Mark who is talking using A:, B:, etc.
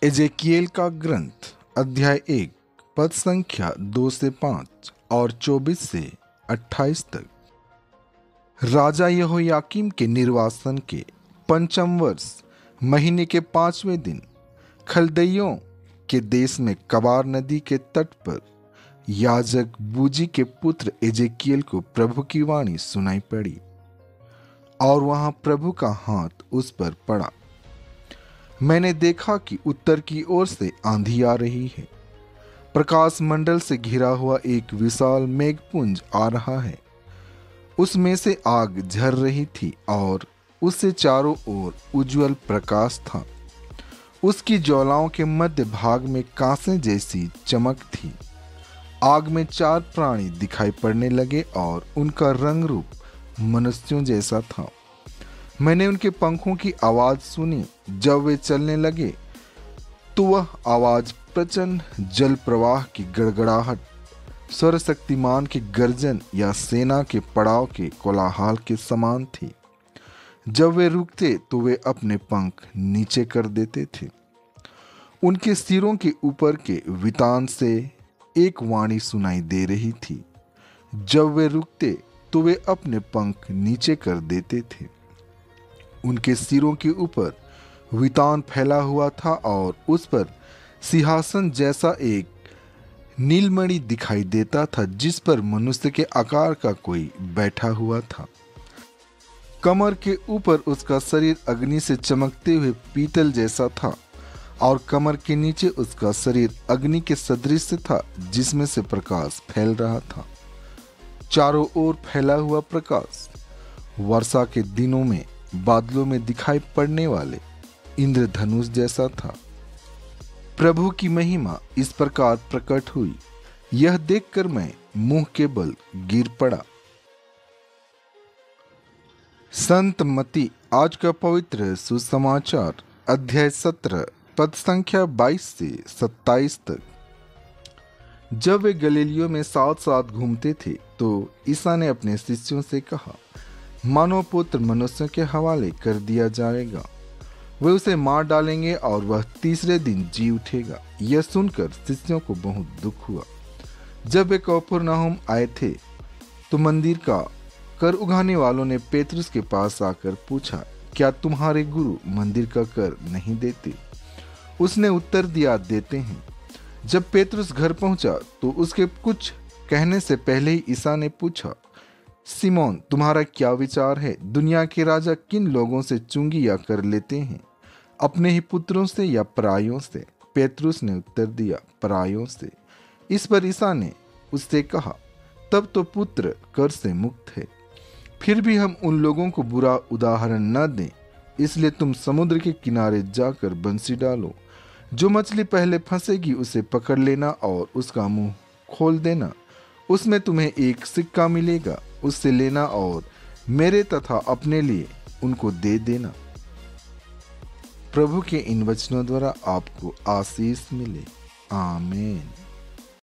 A: एजेकिएल का ग्रंथ अध्याय 1 पद संख्या 2 से 5 और 24 से 28 तक। राजा यहोयाकीम के निर्वासन के 5वें वर्ष महीने के 5वें दिन खलदइयों के देश में कबार नदी के तट पर याजक बूजी के पुत्र एजेकिएल को प्रभु की वाणी सुनाई पड़ी और वहां प्रभु का हाथ उस पर पड़ा। मैंने देखा कि उत्तर की ओर से आंधी आ रही है, प्रकाश मंडल से घिरा हुआ एक विशाल मेघपुंज आ रहा है। उसमें से आग झर रही थी और उससे चारों ओर उज्जवल प्रकाश था। उसकी ज्वालाओं के मध्य भाग में कांसे जैसी चमक थी। आग में 4 प्राणी दिखाई पड़ने लगे और उनका रंग रूप मनुष्यों जैसा था। मैंने उनके पंखों की आवाज सुनी। जब वे चलने लगे तो वह आवाज प्रचंड जल प्रवाह की गड़गड़ाहट, सर्वशक्तिमान के गर्जन या सेना के पड़ाव के कोलाहल के समान थी। जब वे रुकते तो वे अपने पंख नीचे कर देते थे। उनके सिरों के ऊपर के वितान से एक वाणी सुनाई दे रही थी। जब वे रुकते तो वे अपने पंख नीचे कर देते थे। उनके सिरों के ऊपर वितान फैला हुआ था और उस पर सिंहासन जैसा एक नीलमणि दिखाई देता था, जिस पर मनुष्य के आकार का कोई बैठा हुआ था। कमर के ऊपर उसका शरीर अग्नि से चमकते हुए पीतल जैसा था और कमर के नीचे उसका शरीर अग्नि के सदृश था, जिसमें से प्रकाश फैल रहा था। चारों ओर फैला हुआ प्रकाश वर्षा के दिनों में बादलों में दिखाई पड़ने वाले इंद्रधनुष जैसा था। प्रभु की महिमा इस प्रकार प्रकट हुई। यह देखकर मैं मुंह के बल गिर पड़ा। संत मत्ती आज का पवित्र सुसमाचार अध्याय 17 पद संख्या 22 से 27 तक। जब वे गलीलियों में साथ साथ घूमते थे तो ईसा ने अपने शिष्यों से कहा, मानव पुत्र मनुष्यों के हवाले कर दिया जाएगा। वे उसे मार डालेंगे और वह तीसरे दिन जी उठेगा। यह सुनकर शिष्यों को बहुत दुख हुआ। जब वे कफरनहूम आए थे तो मंदिर का कर उगाने वालों ने पेतरुस के पास आकर पूछा, क्या तुम्हारे गुरु मंदिर का कर नहीं देते? उसने उत्तर दिया, देते हैं। जब पेतरुस घर पहुंचा तो उसके कुछ कहने से पहले ही ईसा ने पूछा, सिमोन, तुम्हारा क्या विचार है? दुनिया के राजा किन लोगों से चुंगी या कर लेते हैं, अपने ही पुत्रों से या परायों से? पेतरुस ने उत्तर दिया, परायों से। इस पर ईसा ने उससे कहा, तब तो पुत्र कर से मुक्त है। फिर भी हम उन लोगों को बुरा उदाहरण न दें, इसलिए तुम समुद्र के किनारे जाकर बंसी डालो। जो मछली पहले फंसेगी उसे पकड़ लेना और उसका मुंह खोल देना। उसमें तुम्हें एक सिक्का मिलेगा, उससे लेना और मेरे तथा अपने लिए उनको दे देना। प्रभु के इन वचनों द्वारा आपको आशीष मिले। आमीन।